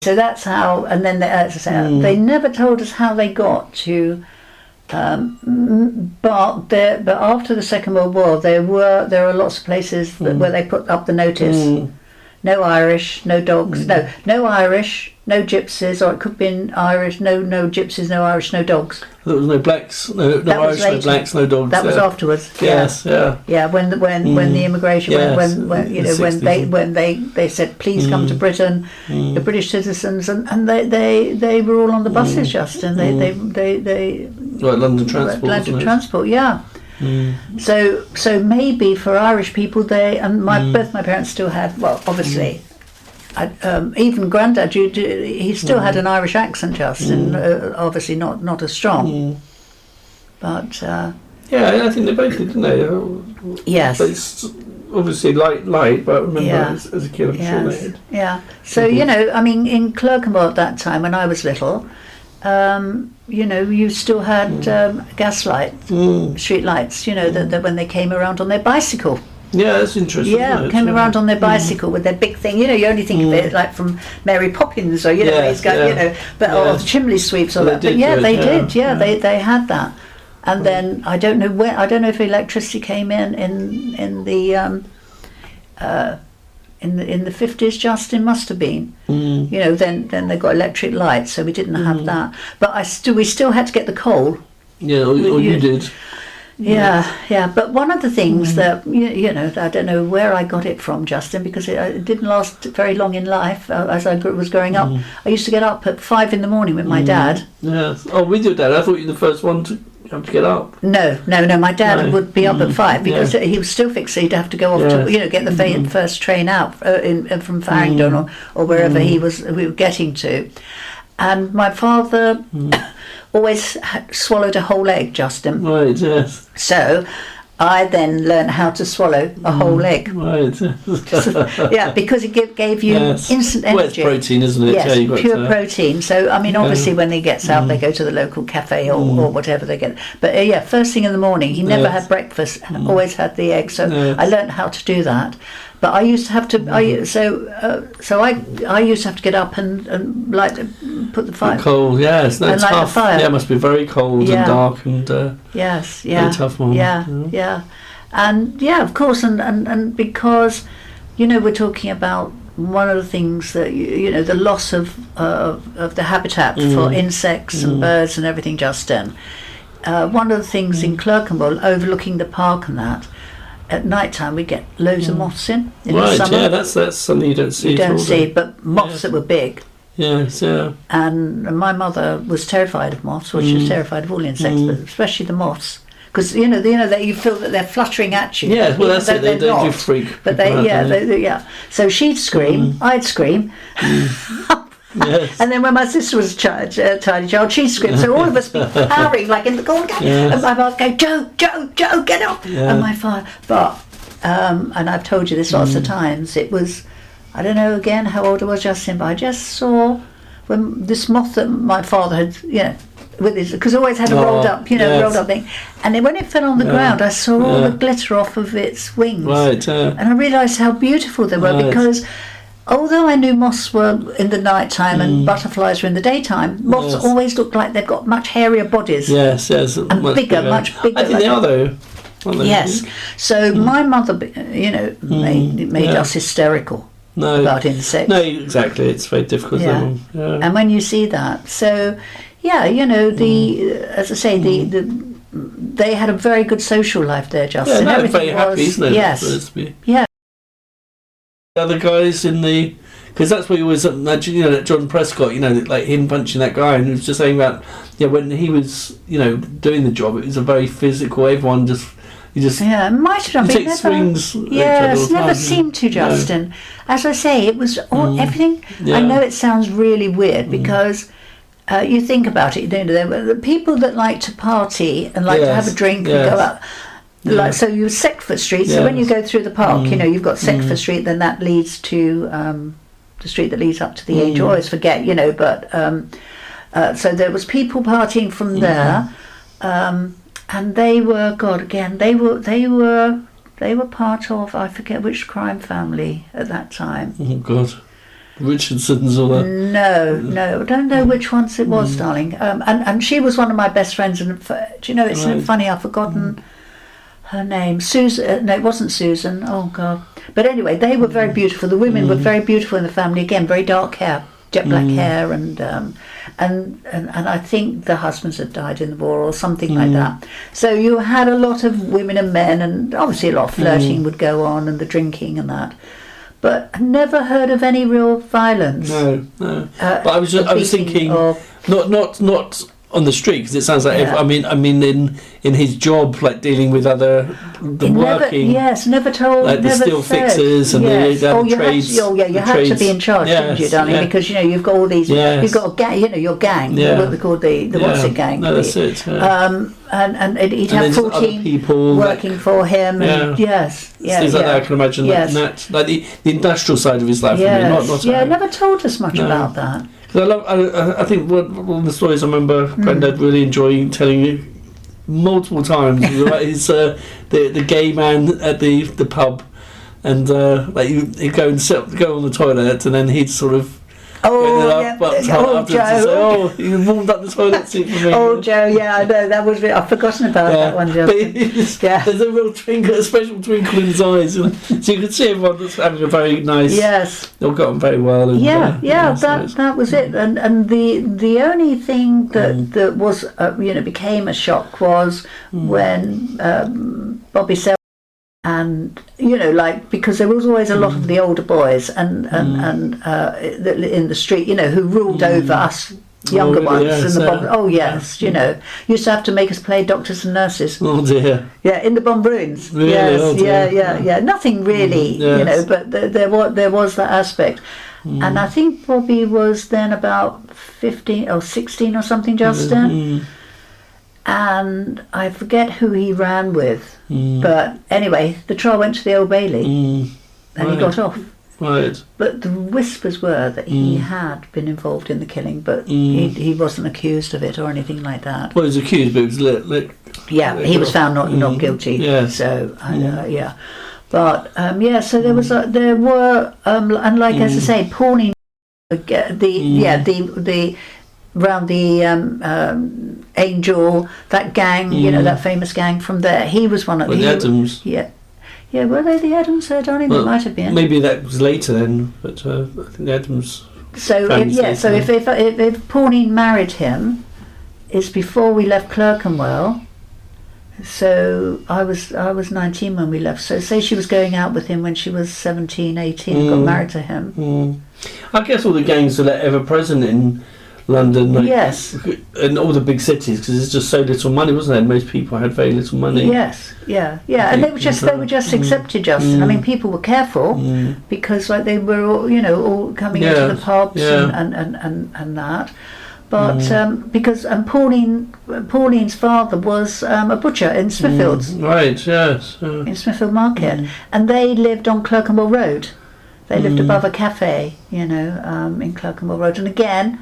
So that's how, and then they never told us how they got to, but after the Second World War, there are lots of places where they put up the notice. No Irish, no dogs. No Irish, no gypsies, or it could have been Irish. No gypsies, no Irish, no dogs. There was no blacks, no Irish, no blacks, no dogs. That was afterwards. Yes, yeah. When the immigration, when they said please come to Britain, the British citizens, and they were all on the buses, Justin. They like London Transport. London Transport, yeah. So maybe for Irish people, both my parents still had, well, obviously, even Grandad, he still had an Irish accent, Justin, obviously not as strong, but I think they both did, didn't they? Yes. But it's obviously light, but I remember as a kid, I'm sure they did. Yeah. So I mean, in Clerkenwell at that time when I was little, you still had gas light, street lights, that when they came around on their bicycle. Yeah, that's interesting. Yeah, came around on their bicycle with their big thing. You only think of it like from Mary Poppins, or he's got, or the chimney sweeps or that. But they did. Yeah, they had that. And then I don't know when. I don't know if electricity came in the 50s. Justin must have been. Then they got electric lights, so we didn't have that. But we still had to get the coal. Yeah, or you did. Yeah. But one of the things that I don't know where I got it from, Justin, because it didn't last very long in life. As I was growing up, I used to get up at 5 a.m. with my dad. Yes. Oh, with your dad? I thought you were the first one to have to get up. No. My dad would be up at 5 because he was still fixed. So he'd have to go off to get the first train out from Farringdon or wherever we were getting to. And my father always swallowed a whole egg, Justin. Right, yes. So I then learned how to swallow a whole egg. Right. Because it gave you instant energy. Well, it's protein, isn't it? Yes, pure protein. So, I mean, obviously when he gets out, they go to the local cafe or whatever they get. But first thing in the morning, he never had breakfast and always had the egg. So I learned how to do that. But I used to have to. I used to have to get up and light, put the fire. Cold, yes, no, tough. The fire. Yeah, it must be very cold and dark and. Very tough one. Yeah, and of course, and because, we're talking about one of the things that the loss of the habitat for insects and birds and everything. Justin, one of the things in Clerkenwell, overlooking the park and that. At night time, we get loads of moths in the summer. Yeah, that's something you don't see. You don't see, but moths that were big. Yes, yeah. And my mother was terrified of moths, she was terrified of all insects, but especially the moths, because that you feel that they're fluttering at you. Yeah, well, that's it. They do freak. But they. So she'd scream, I'd scream. Yes. And then when my sister was a tiny child, she screamed. So all of us be powering like in the corner, and my mother go, Joe, get up! And my father, and I've told you this lots of times. It was, I don't know again how old I was, Justin, but I just saw when this moth that my father had, with his, because it always had a rolled up thing, and then when it fell on the ground, I saw all the glitter off of its wings, and I realised how beautiful they were because. Although I knew moths were in the night time and butterflies were in the daytime, moths always look like they've got much hairier bodies. Yes, and much bigger. I think they are though. Yes. So my mother, made us hysterical about insects. No, exactly. It's very difficult. Yeah. And when you see that, so as I say, they had a very good social life there, Justin. Yeah, very happy, isn't it? Yes. Yeah. The other guys in the, because that's what you always imagine, that John Prescott, like him punching that guy, and he was just saying about, when he was, doing the job, it was a very physical. Everyone it might have been take swings. Yes, never seemed to, Justin. No. As I say, it was all everything. Yeah. I know it sounds really weird because. You think about it, the people that like to party and like to have a drink and go out. So you Seckford Street. So when you go through the park, you've got Seckford Street. Then that leads to the street that leads up to the Age. I always forget, But so there was people partying from there, and they were they were part of, I forget which crime family at that time. Oh God. Richardsons or that. No, I don't know which ones it was, darling. And she was one of my best friends. And do you know, it's funny, I've forgotten her name. Susan. No, it wasn't Susan. Oh God. But anyway, they were very beautiful. The women were very beautiful in the family. Again, very dark hair, jet black hair, and I think the husbands had died in the war or something like that. So you had a lot of women and men, and obviously a lot of flirting would go on, and the drinking and that. But I never heard of any real violence. No. But I was thinking, not on the street, because it sounds like I mean in his job, like dealing with working. Never told. Like never the steel said. fixers and the trades. You had to be in charge, didn't you, darling? Yeah. Because you've got all these. You've got a gang. Your gang. What they call the what's it gang? No, that's it. Yeah. And he'd have 14 people working for him. And things like that. I can imagine that, like the industrial side of his life. Yes. Not never told us much about that. I think one of the stories I remember Grandad really enjoying telling you multiple times was about his the gay man at the pub, and like he'd go and go on the toilet, and then he'd sort of Joe. You warmed up the toilet seat for me. Oh, Joe, I know, that was I've forgotten about that one, Joe. There's a real twinkle, a special twinkle in his eyes, so you could see everyone that's having a very nice. Yes. They all got on very well. And, that was it. And the only thing that was became a shock was when Bobby Sell. And because there was always a lot of the older boys and in the street, who ruled over us younger ones. Yes, used to have to make us play doctors and nurses. Oh dear. Yeah, in the Bomb Ruins. Really? Yeah. Nothing really, but there was that aspect. And I think Bobby was then about 15 or 16 or something, Justin. And I forget who he ran with, but anyway, the trial went to the Old Bailey, and he got off. Right. But the whispers were that he had been involved in the killing, but he wasn't accused of it or anything like that. Well, he was accused, but he was lit. Yeah, he was found not guilty. Yes. So but so there were and like as I say, Pawning, the around the Angel, that gang, that famous gang from there. He was one of the Adams. Yeah, were they the Adams there, darling? Well, they might have been. Maybe that was later then, but I think the Adams. So if Pauline married him, it's before we left Clerkenwell. So I was 19 when we left. So say she was going out with him when she was 17, 18, and got married to him. I guess all the gangs are ever present in London, and all the big cities, because there's just so little money, wasn't there? Most people had very little money. Yes, and they were just accepted, Justin. I mean, people were careful because they were all coming into the pubs and that. But because Pauline's father was a butcher in Smithfields. Right. Yes. In Smithfield Market, and they lived on Clerkenwell Road. They lived above a cafe, in Clerkenwell Road, and again.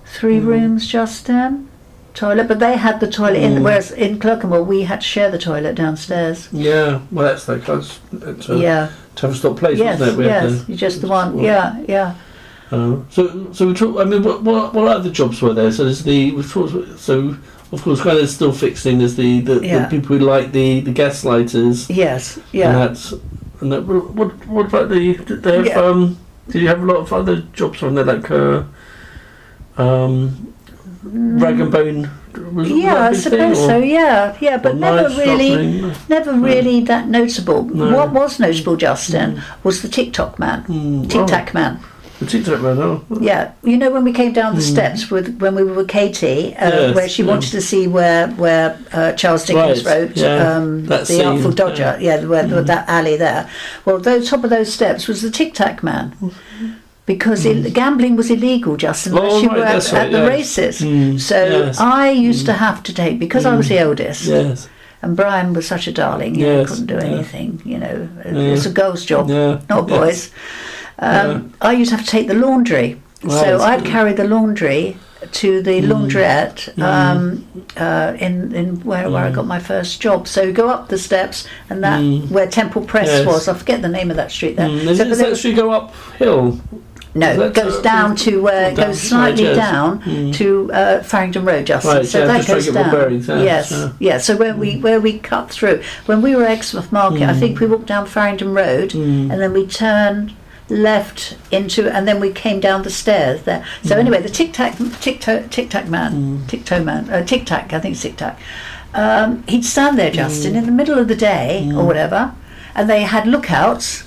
3 rooms, Justin, toilet, but they had the toilet in, whereas in Clerkenwell we had to share the toilet downstairs. Yeah, well that's like us. Travel stop place, wasn't it? You're just the one. Yeah. So we talk. I mean, what other jobs were there? So there's so of course, kind of still fixing. There's the people who like the gaslighters. Yes. And that. What about did you have a lot of other jobs on there, like rag and bone? I suppose so. Yeah, but never really that noticeable. No. What was notable, Justin, was the TikTok man, Tic Tac man. The Tic Tac man, Yeah, when we came down the steps when we were with Katie, where she wanted to see where Charles Dickens wrote The Artful Dodger. Where that alley there. Well, top of those steps was the Tic Tac man. Because gambling was illegal, Justin, unless you were at the races. So I used to have to take, because I was the eldest, and Brian was such a darling, couldn't do anything, it's a girl's job, not a boy's. I used to have to take the laundry. So I'd carry the laundry to the laundrette in where I got my first job. So you go up the steps, and that where Temple Press was, I forget the name of that street there. Does that street go uphill? No, it goes down to goes slightly down to Farringdon Road, Justin. Right, so that goes down. Bearings, Yes. So where we cut through, when we were at Exmouth Market, I think we walked down Farringdon Road, and then we turned left into, and then we came down the stairs there. So anyway, the tic tac man, tic tac, I think it's tic tac. He'd stand there, Justin, in the middle of the day or whatever, and they had lookouts.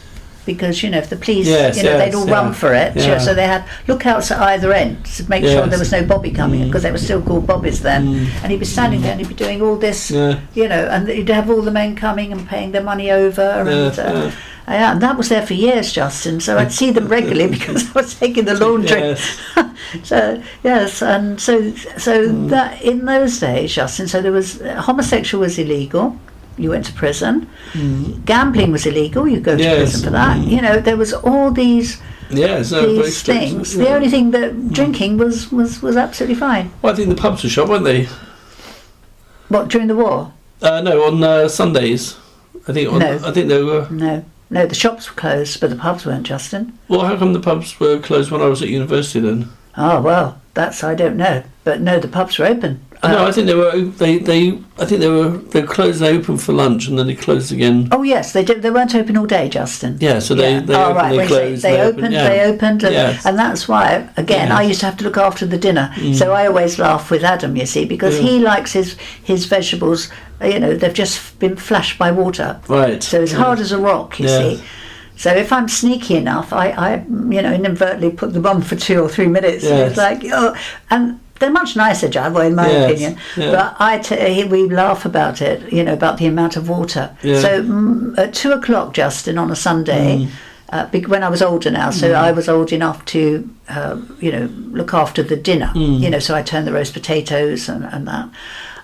Because if the police, they'd all run for it. Yeah. So they had lookouts at either end to make sure there was no bobby coming in, because they were still called bobbies then. And he'd be standing there and he'd be doing all this, and you'd have all the men coming and paying their money over. And that was there for years, Justin. So I'd see them regularly because I was taking the laundry. So that in those days, Justin. So there was homosexual was illegal. You went to prison. Gambling was illegal. You go to prison for that. There was all these things. The only thing that drinking was absolutely fine. Well, I think the pubs were shut, weren't they? What, during the war? No, on Sundays. I think they were. No, the shops were closed, but the pubs weren't, Justin. Well, how come the pubs were closed when I was at university then? Oh well, I don't know. But no, the pubs were open. No, I think they were. I think they were closed. They opened for lunch and then they closed again. Oh yes, they did. They weren't open all day, Justin. Yeah, so they opened, they closed. They opened, and that's why. Again, I used to have to look after the dinner. So I always laugh with Adam, you see, because he likes his vegetables. They've just been flashed by water. Right. So as hard as a rock, you see. So if I'm sneaky enough, I inadvertently put them on for 2 or 3 minutes. Yes. It's like, and they're much nicer, Javo, in my opinion. Yeah. But we laugh about it, about the amount of water. Yeah. So at 2 o'clock, Justin, on a Sunday, when I was older now, so I was old enough to, look after the dinner. So I turned the roast potatoes and that.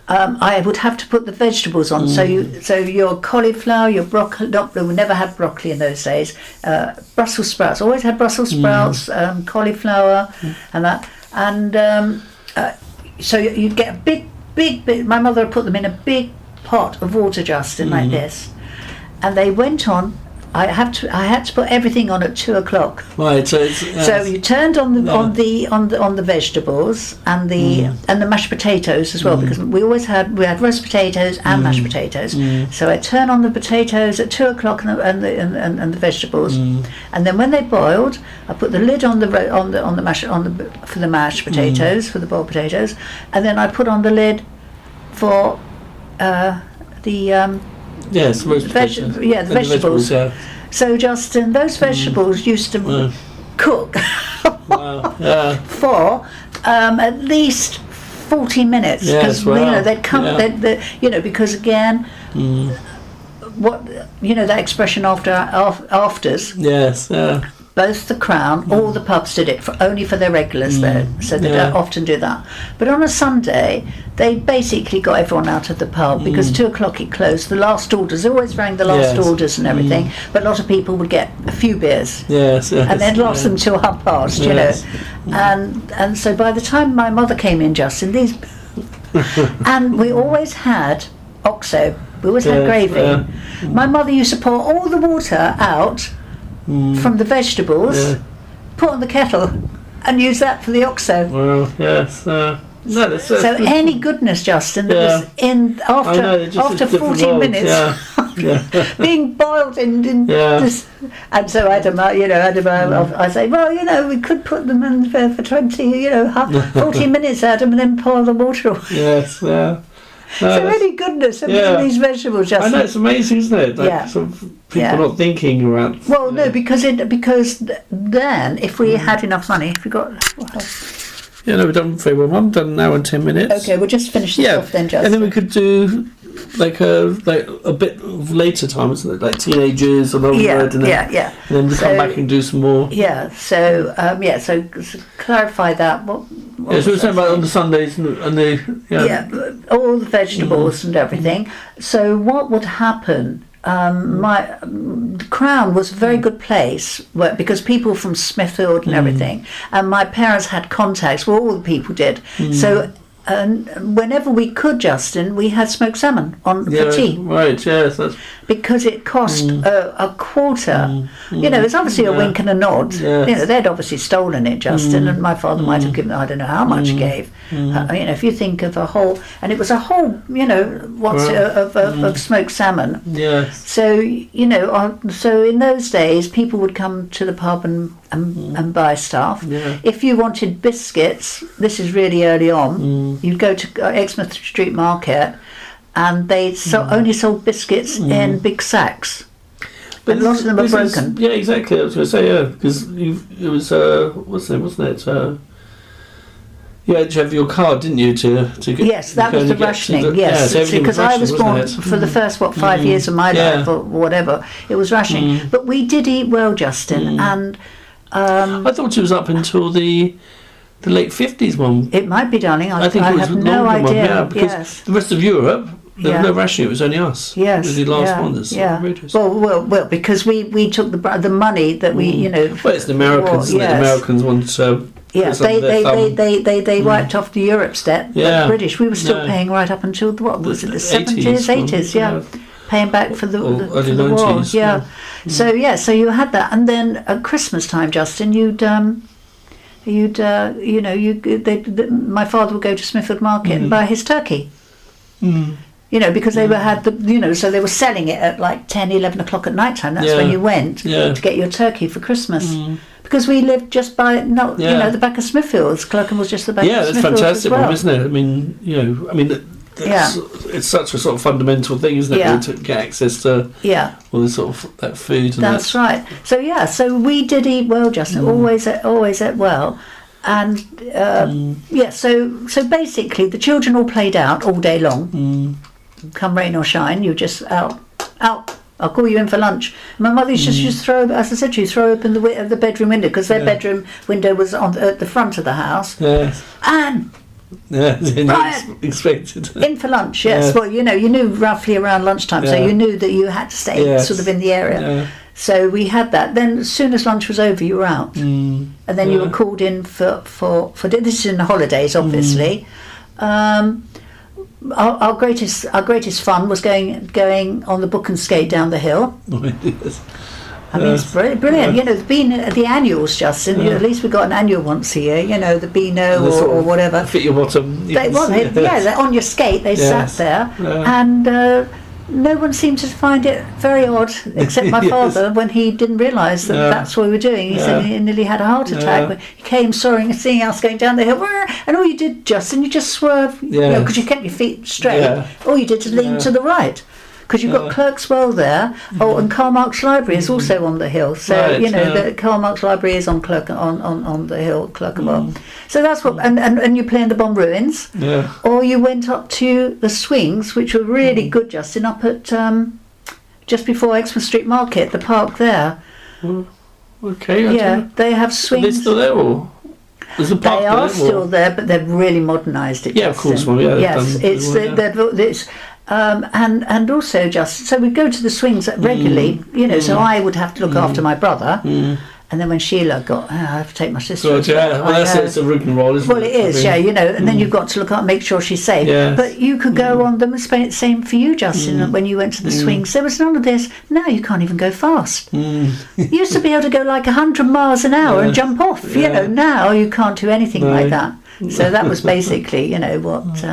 I would have to put the vegetables on. So your cauliflower, your broccoli. We never had broccoli in those days. Brussels sprouts. Always had Brussels sprouts, cauliflower, and that. And so you'd get a big. My mother would put them in a big pot of water, Justin, like this, and they went on. I had to put everything on at 2 o'clock. Right. So you turned on the vegetables and the mashed potatoes as well, because we had roast potatoes and mashed potatoes. So I turn on the potatoes at 2 o'clock and the vegetables, and then when they boiled, I put the lid on for the mashed potatoes, for the boiled potatoes, and then I put on the lid for the roast potatoes. The vegetables. So Justin, those vegetables used to cook for at least 40 minutes, because they'd come. Because again, that expression afters. Yes. Yeah. Both the Crown, all the pubs did it only for their regulars there, so they don't often do that. But on a Sunday, they basically got everyone out of the pub, because 2 o'clock it closed. The last orders, they always rang the last orders and everything, but a lot of people would get a few beers. And they'd last them till 12:30, And so by the time my mother came in, Justin, and we always had OXO, we always had gravy. My mother used to pour all the water out from the vegetables, put on the kettle, and use that for the OXO. Well, yes. So any goodness, Justin, that was in after 14 minutes, being boiled in this, and so Adam, I say, well, we could put them in for 20, 14 minutes, Adam, and then pour the water away. Yes, yeah. So any goodness in these vegetables, Justin. I know, it's amazing, isn't it? Sort of people not thinking about. Well, no, because then if we had enough money, if we got. We've done very well. I've done an hour and 10 minutes. Okay, we'll just finish this off then, Justin. And then we could do like a bit of later time, isn't it? Like teenagers and older, and then we come back and do some more. Yeah. So so clarify that. What so we were saying about on the Sundays and the all the vegetables and everything. So what would happen? The Crown was a very good place because people from Smithfield and everything, and my parents had contacts. Well, all the people did. So and whenever we could, Justin, we had smoked salmon on for tea. Right, yes. That's... Because it cost a quarter. You know, it's obviously a wink and a nod. Yes. You know, they'd obviously stolen it, Justin, and my father might have given, I don't know how much he gave. You know, if you think of a whole, and it was a whole, you know, of smoked salmon. Yes. So, you know, so in those days, people would come to the pub and buy stuff. Yeah. If you wanted biscuits, this is really early on, you'd go to Exmouth Street Market, and they only sold biscuits in big sacks. But a lot of them are broken. Yeah, exactly. I was going to say, yeah, because it was, wasn't it? You had to have your card, didn't you, to get... Yes, that was the rationing, yes. Because I was born for the first, 5 years of my life, or whatever, it was rationing. But we did eat well, Justin, and... I thought it was up until the late 50s one. It might be, darling. I think it was have no idea. One, yeah, because the rest of Europe... There was no rationing. It was only us. Yes, the last one. That's outrageous. Well, because we took the money that we, you know. Well, it's the Americans. Isn't it? The Americans want to. Yeah, they wiped off the Europe's debt. Yeah. The British, we were still paying right up until the 70s, 80s. Yeah, paying back for the early for the war. 90s. Yeah. So you had that, and then at Christmas time, Justin, my father would go to Smithfield Market and buy his turkey. You know, because they so they were selling it at like 10, 11 o'clock at night time. That's when you went to get your turkey for Christmas. Because we lived just by, you know, the back of Smithfields. Clerkenwell was just the back of Smithfields. Yeah, that's fantastic, as well. Isn't it? I mean, it's such a sort of fundamental thing, isn't it, to get access to all this sort of that food. And that's right. So we did eat well, Justin. Always ate well. And so basically the children all played out all day long. Come rain or shine, you just out. I'll call you in for lunch. My mother used to just throw, as I said to you, throw open the bedroom window, because their bedroom window was at the front of the house. Yes. And expected. In for lunch, yes. Well, you knew roughly around lunchtime, so you knew that you had to stay sort of in the area. Yeah. So we had that. Then as soon as lunch was over, you were out, and then you were called in for this is in the holidays, obviously. Our greatest fun was going on the book and skate down the hill. I mean, it's brilliant. You know, the annuals, Justin. At least we got an annual once a year. You know, the Beano or whatever. Fit your bottom. They're on your skate. They sat there, and no one seemed to find it very odd, except my father, when he didn't realise that that's what we were doing. He said he nearly had a heart attack. When he came seeing us going down the hill, and all you did, Justin, you just swerved, because you kept your feet straight. All you did was lean to the right. Because you've got Clerkenwell there, and Karl Marx Library is also on the hill. So the Karl Marx Library is on the hill, Clerkenwell. So that's what, and you play in the Bomb Ruins, or you went up to the swings, which were really good, Justin, up at just before Exmouth Street Market, the park there. Okay. They have swings. Are they still there, or? They are still there, but they've really modernised it. Yeah, Justin. of course. Well, yes, it's. And also just so we go to the swings regularly, so I would have to look after my brother, and then when Sheila got, I have to take my sister. Well, it's a rigmarole, isn't it? Well, it is, and then you've got to look up, make sure she's safe. Yes. But you could go on them. Same for you, Justin. When you went to the swings, there was none of this. Now you can't even go fast. You used to be able to go like 100 miles an hour and jump off. Now you can't do anything like that. So that was basically, what.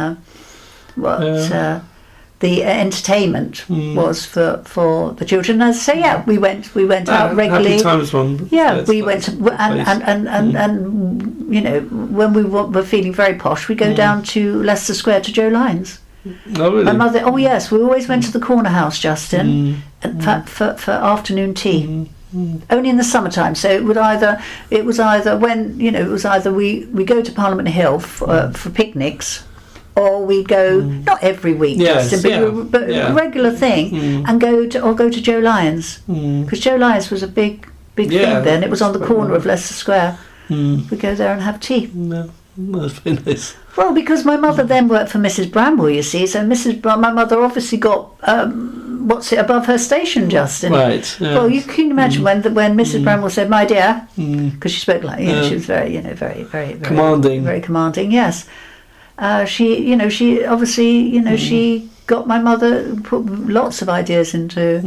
The entertainment was for the children. As I say, we went out regularly. Happy times one. Yeah, we went and when we were feeling very posh, we go down to Leicester Square to Joe Lyons. Oh really? My mother. Oh yes, we always went to the corner house, Justin, for afternoon tea. Only in the summertime. So it was either when we go to Parliament Hill for picnics. Or we go not every week, Justin, but a regular thing, and go to Joe Lyons, because Joe Lyons was a big thing then. It was on the corner of Leicester Square. We go there and have tea. That's very nice. Well, because my mother then worked for Mrs. Bramwell, you see, so my mother obviously got above her station, Justin. Right. Yes. Well, you can imagine when Mrs. Bramwell said, "My dear," because she spoke like she was very, very, very, very commanding. very commanding. Yes. she obviously, she got my mother, put lots of ideas into.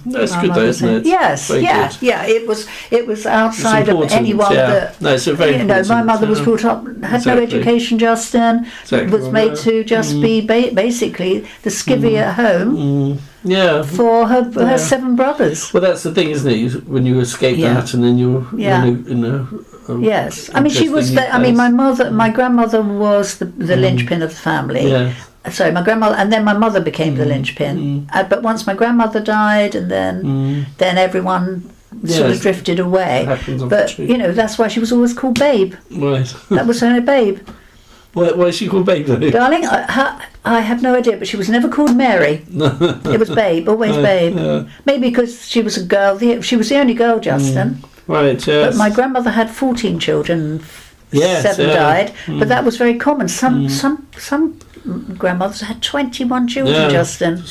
That's my good, though, mother's isn't head. it? Yes, Very yeah, good. yeah. It was outside of important, anyone that. No, it's a very important. My mother was brought up, had no education, Justin. Exactly. Was made to just be basically the skivvy at home. Yeah. For her 7 brothers. Well, that's the thing, isn't it? When you escape that, and then you're in a yes. I mean, she was. My grandmother was the linchpin of the family. Yeah. Sorry, my grandmother, and then my mother became the linchpin. But once my grandmother died, and then everyone sort of drifted away. But that's why she was always called Babe. Right. That was her name, Babe. Why is she called Babe, though? Darling, I have no idea, but she was never called Mary. It was Babe, always Babe. Yeah. Maybe because she was a girl. She was the only girl, Justin. Right, yes. But my grandmother had 14 children. Yes, 7 died, but that was very common. Some grandmothers had 21 children, Justin,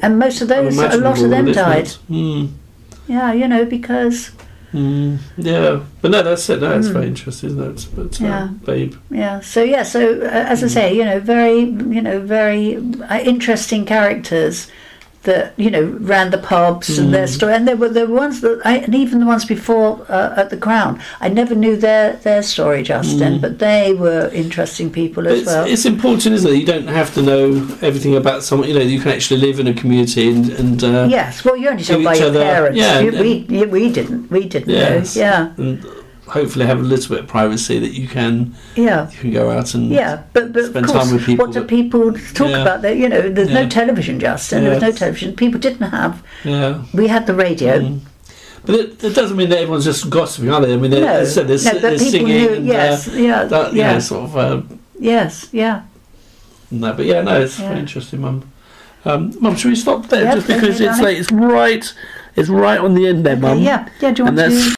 and most of those, a lot of them died. Yeah, because. Yeah, but no, that's it. No, it's very interesting, isn't it? But, Babe. Yeah. So as I say, very interesting characters that ran the pubs and their story, and there were ones that and even the ones before at the Crown, I never knew their story, Justin, but they were interesting people as well. It's important, isn't it? You don't have to know everything about someone. You can actually live in a community and yes. Well, you're only told by your parents. Yeah, we didn't yes, know. Yeah. And hopefully have a little bit of privacy that you can go out and but spend of course, time with people. what do people talk about? There's no television, Justin. There was no television. People didn't have. Yeah. We had the radio. But it doesn't mean that everyone's just gossiping, are they? I mean, there's singing knew, and yes, sort of. Yes, yeah. No, but it's very interesting, Mum. Mum, should we stop there Yep, just because okay, it's late? It's right on the end there, Mum. Yeah. Do you want to?